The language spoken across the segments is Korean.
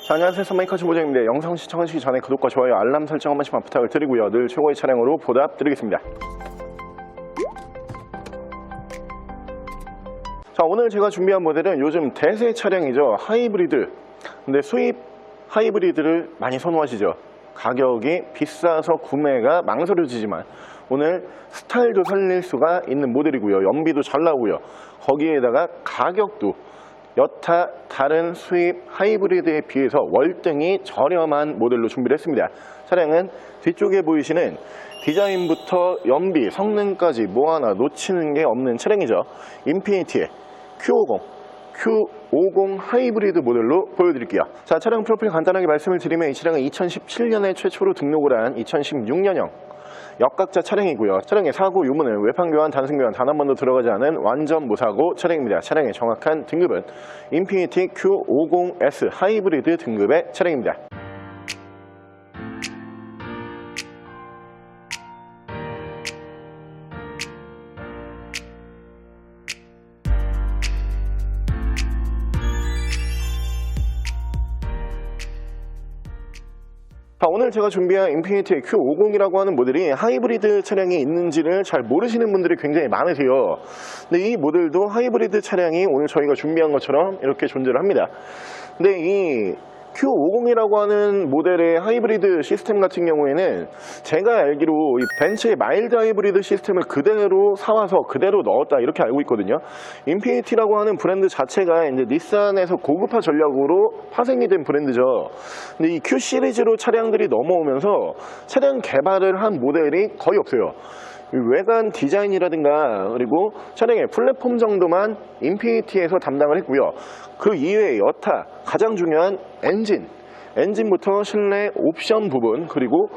자, 안녕하세요. 선마이커 주보장입니다. 영상 시청하시기 전에 구독과 좋아요, 알람 설정 한 번씩만 부탁을 드리고요. 늘 최고의 차량으로 보답드리겠습니다. 자, 오늘 제가 준비한 모델은 요즘 대세 차량이죠. 하이브리드. 근데 수입 하이브리드를 많이 선호하시죠. 가격이 비싸서 구매가 망설여지지만 오늘 스타일도 살릴 수가 있는 모델이고요. 연비도 잘 나오고요. 거기에다가 가격도 여타 다른 수입 하이브리드에 비해서 월등히 저렴한 모델로 준비를 했습니다. 차량은 뒤쪽에 보이시는 디자인부터 연비, 성능까지 뭐 하나 놓치는 게 없는 차량이죠. 인피니티의 Q50, Q50 하이브리드 모델로 보여드릴게요. 자, 차량 프로필 간단하게 말씀을 드리면 이 차량은 2017년에 최초로 등록을 한 2016년형 역각자 차량이고요. 차량의 사고 유무는 외판 교환, 단순 교환 단 한 번도 들어가지 않은 완전 무사고 차량입니다. 차량의 정확한 등급은 인피니티 Q50S 하이브리드 등급의 차량입니다. 자, 오늘 제가 준비한 인피니티 Q50이라고 하는 모델이 하이브리드 차량이 있는지를 잘 모르시는 분들이 굉장히 많으세요. 근데 이 모델도 하이브리드 차량이 오늘 저희가 준비한 것처럼 이렇게 존재를 합니다. 근데 이 Q50이라고 하는 모델의 하이브리드 시스템 같은 경우에는 제가 알기로 이 벤츠의 마일드 하이브리드 시스템을 그대로 사와서 그대로 넣었다 이렇게 알고 있거든요. 인피니티라고 하는 브랜드 자체가 이제 닛산에서 고급화 전략으로 파생이 된 브랜드죠. 근데 이 Q 시리즈로 차량들이 넘어오면서 차량 개발을 한 모델이 거의 없어요. 외관 디자인이라든가 그리고 차량의 플랫폼 정도만 인피니티에서 담당을 했고요. 그 이외에 여타 가장 중요한 엔진부터 실내 옵션 부분 그리고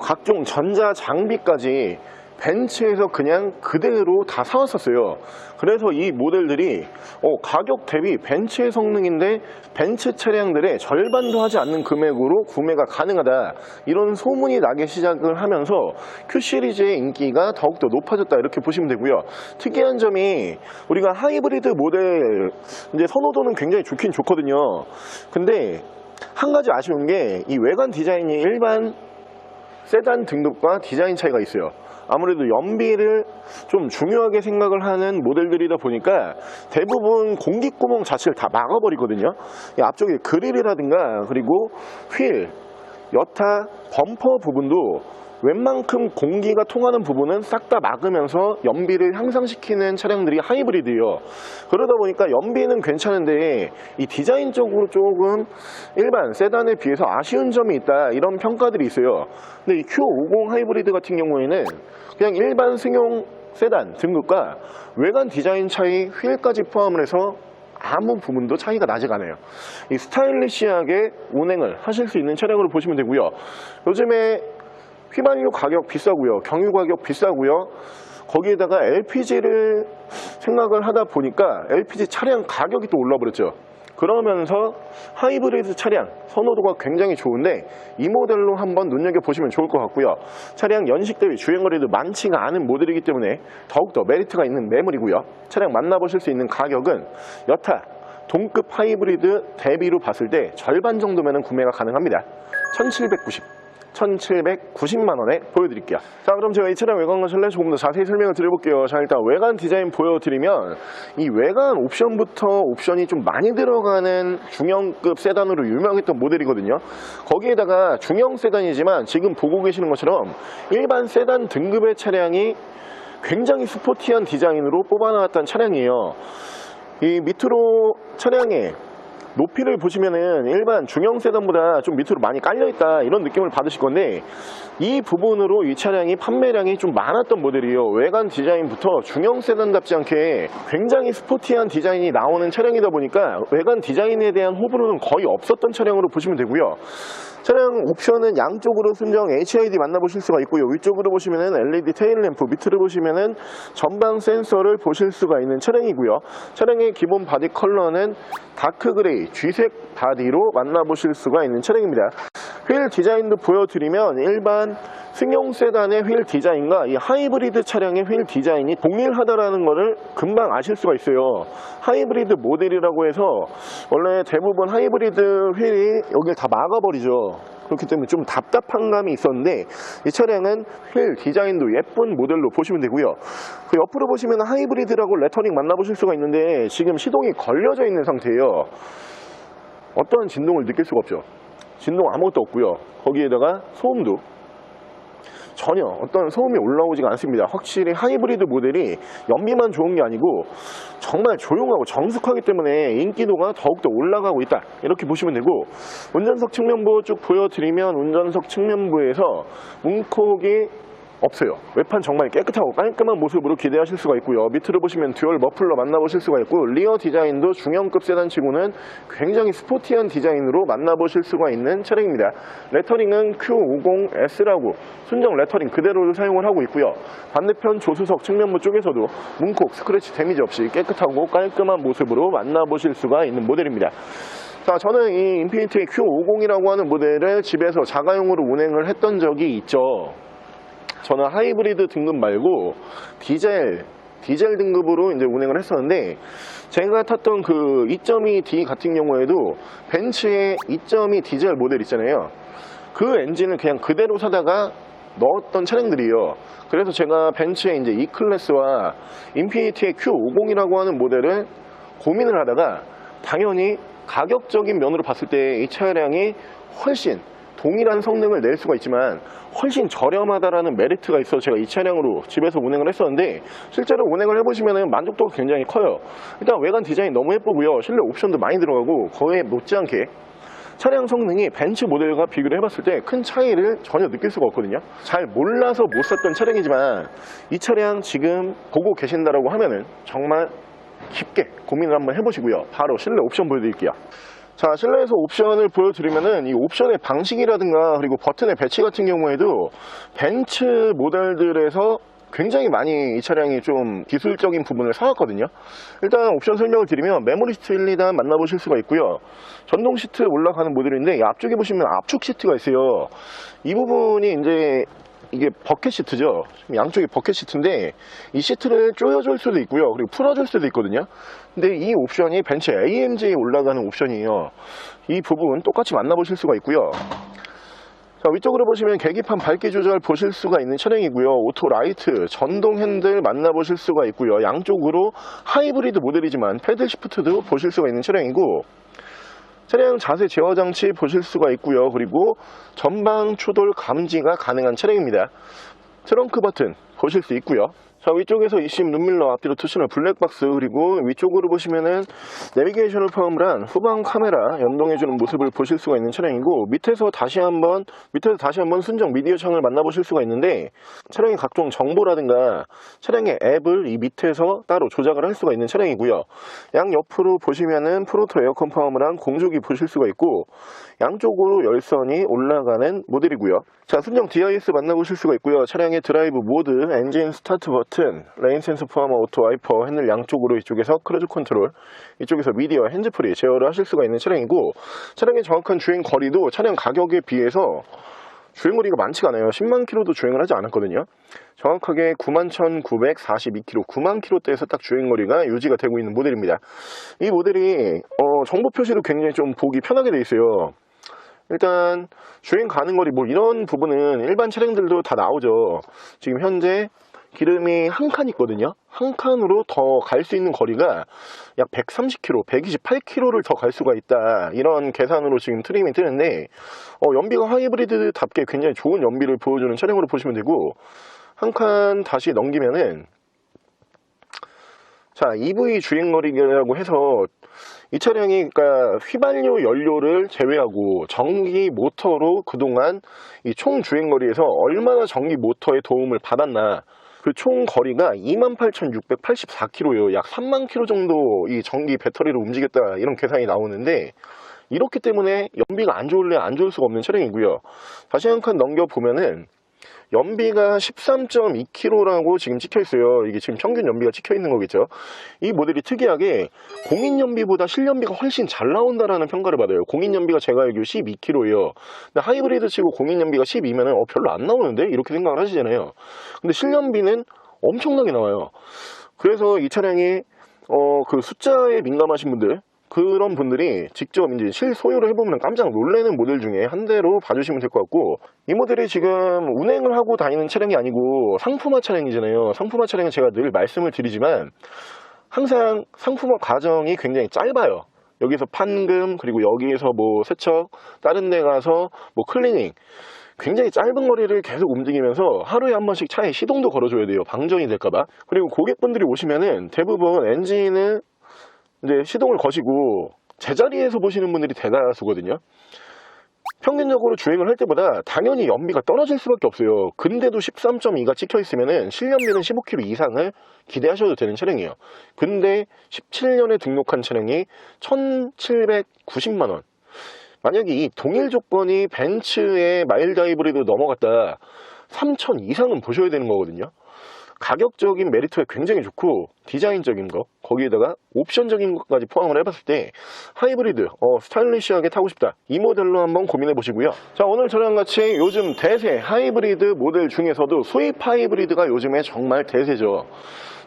각종 전자 장비까지 벤츠에서 그냥 그대로 다 사왔었어요. 그래서 이 모델들이 가격 대비 벤츠의 성능인데 벤츠 차량들의 절반도 하지 않는 금액으로 구매가 가능하다, 이런 소문이 나기 시작을 하면서 Q 시리즈의 인기가 더욱더 높아졌다 이렇게 보시면 되고요. 특이한 점이 우리가 하이브리드 모델 이제 선호도는 굉장히 좋긴 좋거든요. 근데 한 가지 아쉬운 게 이 외관 디자인이 일반 세단 등급과 디자인 차이가 있어요. 아무래도 연비를 좀 중요하게 생각을 하는 모델들이다 보니까 대부분 공기구멍 자체를 다 막아버리거든요. 앞쪽에 그릴이라든가 그리고 휠, 여타 범퍼 부분도 웬만큼 공기가 통하는 부분은 싹 다 막으면서 연비를 향상시키는 차량들이 하이브리드예요. 그러다 보니까 연비는 괜찮은데 이 디자인적으로 조금 일반 세단에 비해서 아쉬운 점이 있다, 이런 평가들이 있어요. 근데 이 Q50 하이브리드 같은 경우에는 그냥 일반 승용 세단 등급과 외관 디자인 차이, 휠까지 포함을 해서 아무 부분도 차이가 나지 않아요. 이 스타일리시하게 운행을 하실 수 있는 차량으로 보시면 되고요. 요즘에 휘발유 가격 비싸고요, 경유 가격 비싸고요, 거기에다가 LPG를 생각을 하다 보니까 LPG 차량 가격이 또 올라버렸죠. 그러면서 하이브리드 차량 선호도가 굉장히 좋은데 이 모델로 한번 눈여겨보시면 좋을 것 같고요. 차량 연식 대비 주행거리도 많지가 않은 모델이기 때문에 더욱더 메리트가 있는 매물이고요. 차량 만나보실 수 있는 가격은 여타 동급 하이브리드 대비로 봤을 때 절반 정도면 구매가 가능합니다. 1790만 원에 보여드릴게요. 자, 그럼 제가 이 차량 외관과 실내 조금 더 자세히 설명을 드려볼게요. 자, 일단 외관 디자인 보여드리면 이 외관 옵션부터 옵션이 좀 많이 들어가는 중형급 세단으로 유명했던 모델이거든요. 거기에다가 중형 세단이지만 지금 보고 계시는 것처럼 일반 세단 등급의 차량이 굉장히 스포티한 디자인으로 뽑아나왔던 차량이에요. 이 밑으로 차량의 높이를 보시면은 일반 중형 세단보다 좀 밑으로 많이 깔려있다, 이런 느낌을 받으실 건데 이 부분으로 이 차량이 판매량이 좀 많았던 모델이에요. 외관 디자인부터 중형 세단답지 않게 굉장히 스포티한 디자인이 나오는 차량이다 보니까 외관 디자인에 대한 호불호는 거의 없었던 차량으로 보시면 되고요. 차량 옵션은 양쪽으로 순정 HID 만나보실 수가 있고요. 위쪽으로 보시면은 LED 테일램프, 밑으로 보시면은 전방 센서를 보실 수가 있는 차량이고요. 차량의 기본 바디 컬러는 다크 그레이, 쥐색 바디로 만나보실 수가 있는 차량입니다. 휠 디자인도 보여드리면 일반 승용 세단의 휠 디자인과 이 하이브리드 차량의 휠 디자인이 동일하다라는 것을 금방 아실 수가 있어요. 하이브리드 모델이라고 해서 원래 대부분 하이브리드 휠이 여기를 다 막아버리죠. 그렇기 때문에 좀 답답한 감이 있었는데 이 차량은 휠 디자인도 예쁜 모델로 보시면 되고요. 그 옆으로 보시면 하이브리드라고 레터링 만나보실 수가 있는데 지금 시동이 걸려져 있는 상태예요. 어떠한 진동을 느낄 수가 없죠. 진동 아무것도 없고요. 거기에다가 소음도 전혀 어떤 소음이 올라오지가 않습니다. 확실히 하이브리드 모델이 연비만 좋은 게 아니고 정말 조용하고 정숙하기 때문에 인기도가 더욱더 올라가고 있다, 이렇게 보시면 되고, 운전석 측면부 쭉 보여드리면 운전석 측면부에서 문콕이 없어요. 외판 정말 깨끗하고 깔끔한 모습으로 기대하실 수가 있고요. 밑으로 보시면 듀얼 머플러 만나보실 수가 있고, 리어 디자인도 중형급 세단치고는 굉장히 스포티한 디자인으로 만나보실 수가 있는 차량입니다. 레터링은 Q50S라고 순정 레터링 그대로 사용을 하고 있고요. 반대편 조수석 측면부 쪽에서도 문콕, 스크래치 데미지 없이 깨끗하고 깔끔한 모습으로 만나보실 수가 있는 모델입니다. 자, 저는 이 인피니티 Q50이라고 하는 모델을 집에서 자가용으로 운행을 했던 적이 있죠. 저는 하이브리드 등급 말고 디젤 등급으로 이제 운행을 했었는데, 제가 탔던 그 2.2D 같은 경우에도 벤츠의 2.2 디젤 모델 있잖아요. 그 엔진을 그냥 그대로 사다가 넣었던 차량들이에요. 그래서 제가 벤츠의 이제 E클래스와 인피니티의 Q50이라고 하는 모델을 고민을 하다가 당연히 가격적인 면으로 봤을 때 이 차량이 훨씬 동일한 성능을 낼 수가 있지만 훨씬 저렴하다라는 메리트가 있어서 제가 이 차량으로 집에서 운행을 했었는데, 실제로 운행을 해보시면 만족도가 굉장히 커요. 일단 외관 디자인 너무 예쁘고요. 실내 옵션도 많이 들어가고 거에 못지않게 차량 성능이 벤츠 모델과 비교를 해봤을 때 큰 차이를 전혀 느낄 수가 없거든요. 잘 몰라서 못 샀던 차량이지만 이 차량 지금 보고 계신다라고 하면은 정말 깊게 고민을 한번 해보시고요. 바로 실내 옵션 보여드릴게요. 자, 실내에서 옵션을 보여드리면은 이 옵션의 방식이라든가 그리고 버튼의 배치 같은 경우에도 벤츠 모델들에서 굉장히 많이 이 차량이 좀 기술적인 부분을 쌓았거든요. 일단 옵션 설명을 드리면 메모리 시트 1, 2단 만나보실 수가 있고요. 전동 시트 올라가는 모델인데, 이 앞쪽에 보시면 압축 시트가 있어요. 이 부분이 이제 이게 버켓 시트죠. 양쪽이 버켓 시트인데 이 시트를 조여줄 수도 있고요, 그리고 풀어줄 수도 있거든요. 근데 이 옵션이 벤츠 AMG에 올라가는 옵션이에요. 이 부분 똑같이 만나보실 수가 있고요. 자, 위쪽으로 보시면 계기판 밝기 조절 보실 수가 있는 차량이고요. 오토 라이트, 전동 핸들 만나보실 수가 있고요. 양쪽으로 하이브리드 모델이지만 패들 시프트도 보실 수가 있는 차량이고, 차량 자세 제어 장치 보실 수가 있고요. 그리고 전방 추돌 감지가 가능한 차량입니다. 트렁크 버튼 보실 수 있고요. 자, 위쪽에서 20 룸밀러, 앞뒤로 투셔널 블랙박스, 그리고 위쪽으로 보시면은 내비게이션을 포함을 한 후방 카메라 연동해주는 모습을 보실 수가 있는 차량이고, 밑에서 다시 한번 순정 미디어 창을 만나보실 수가 있는데, 차량의 각종 정보라든가 차량의 앱을 이 밑에서 따로 조작을 할 수가 있는 차량이고요. 양 옆으로 보시면은 프로토 에어컨 포함을 한 공조기 보실 수가 있고, 양쪽으로 열선이 올라가는 모델이고요. 자, 순정 DIS 만나보실 수가 있고요. 차량의 드라이브 모드, 엔진 스타트 버튼, 레인 센서 포함한 오토 와이퍼, 핸들 양쪽으로 이쪽에서 크루즈 컨트롤, 이쪽에서 미디어, 핸즈프리 제어를 하실 수가 있는 차량이고, 차량의 정확한 주행 거리도 차량 가격에 비해서 주행거리가 많지가 않아요. 10만 킬로도 주행을 하지 않았거든요. 정확하게 91,942km, 9만 킬로대에서 딱 주행거리가 유지가 되고 있는 모델입니다. 이 모델이 정보 표시도 굉장히 좀 보기 편하게 되어 있어요. 일단 주행 가는 거리 뭐 이런 부분은 일반 차량들도 다 나오죠. 지금 현재 기름이 한 칸 있거든요. 한 칸으로 더 갈 수 있는 거리가 약 130km, 128km를 더 갈 수가 있다, 이런 계산으로 지금 트림이 뜨는데, 연비가 하이브리드답게 굉장히 좋은 연비를 보여주는 차량으로 보시면 되고, 한 칸 다시 넘기면은, 자, EV 주행거리라고 해서 이 차량이 그러니까 휘발유 연료를 제외하고 전기 모터로 그동안 이 총 주행거리에서 얼마나 전기 모터의 도움을 받았나, 그 총 거리가 28,684km예요. 약 3만 km 정도 이 전기 배터리로 움직였다, 이런 계산이 나오는데, 이렇기 때문에 연비가 안 좋을래 안 좋을 수가 없는 차량이고요. 다시 한 칸 넘겨보면은 연비가 13.2km라고 지금 찍혀 있어요. 이게 지금 평균 연비가 찍혀 있는 거겠죠. 이 모델이 특이하게 공인 연비보다 실연비가 훨씬 잘 나온다라는 평가를 받아요. 공인 연비가 제가 알기로 12km예요. 근데 하이브리드 치고 공인 연비가 12면은 별로 안 나오는데 이렇게 생각을 하시잖아요. 근데 실연비는 엄청나게 나와요. 그래서 이 차량이 그 숫자에 민감하신 분들, 그런 분들이 직접 이제 실소유를 해보면 깜짝 놀라는 모델 중에 한 대로 봐주시면 될 것 같고, 이 모델이 지금 운행을 하고 다니는 차량이 아니고 상품화 차량이잖아요. 상품화 차량은 제가 늘 말씀을 드리지만 항상 상품화 과정이 굉장히 짧아요. 여기서 판금, 그리고 여기에서 뭐 세척, 다른 데 가서 뭐 클리닝, 굉장히 짧은 거리를 계속 움직이면서 하루에 한 번씩 차에 시동도 걸어줘야 돼요. 방전이 될까봐. 그리고 고객분들이 오시면은 대부분 엔진을 이제 시동을 거시고 제자리에서 보시는 분들이 대다수거든요. 평균적으로 주행을 할 때보다 당연히 연비가 떨어질 수밖에 없어요. 근데도 13.2가 찍혀 있으면은 실연비는 15km 이상을 기대하셔도 되는 차량이에요. 근데 17년에 등록한 차량이 1,790만 원. 만약에 이 동일 조건이 벤츠의 마일드 하이브리드 넘어갔다, 3,000 이상은 보셔야 되는 거거든요. 가격적인 메리트가 굉장히 좋고 디자인적인 거, 거기에다가 옵션적인 것까지 포함을 해봤을 때 하이브리드 스타일리시하게 타고 싶다, 이 모델로 한번 고민해 보시고요. 자, 오늘 저랑 같이 요즘 대세 하이브리드 모델 중에서도 수입 하이브리드가 요즘에 정말 대세죠.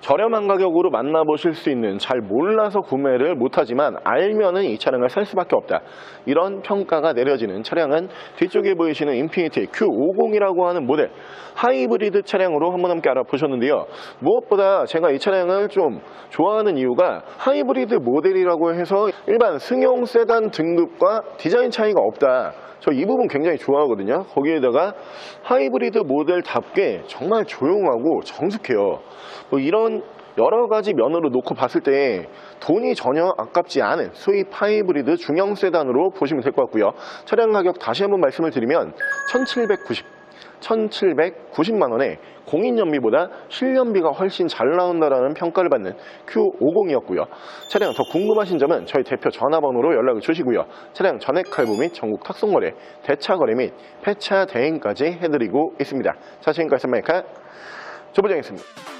저렴한 가격으로 만나보실 수 있는, 잘 몰라서 구매를 못하지만 알면은 이 차량을 살 수밖에 없다, 이런 평가가 내려지는 차량은 뒤쪽에 보이시는 인피니티 Q50이라고 하는 모델 하이브리드 차량으로 한번 함께 알아보셨는데요. 무엇보다 제가 이 차량을 좀 좋아하는 이유가 하이브리드 모델이라고 해서 일반 승용 세단 등급과 디자인 차이가 없다, 저 이 부분 굉장히 좋아하거든요. 거기에다가 하이브리드 모델답게 정말 조용하고 정숙해요. 뭐 이런 여러 가지 면으로 놓고 봤을 때 돈이 전혀 아깝지 않은 수입 하이브리드 중형 세단으로 보시면 될 것 같고요. 차량 가격 다시 한번 말씀을 드리면 1,790만 원에 공인 연비보다 실연비가 훨씬 잘 나온다라는 평가를 받는 Q50이었고요. 차량 더 궁금하신 점은 저희 대표 전화번호로 연락을 주시고요. 차량 전액 할부 및 전국 탁송거래, 대차 거래 및 폐차 대행까지 해드리고 있습니다. 자, 지금까지 마이카 조부장이었습니다.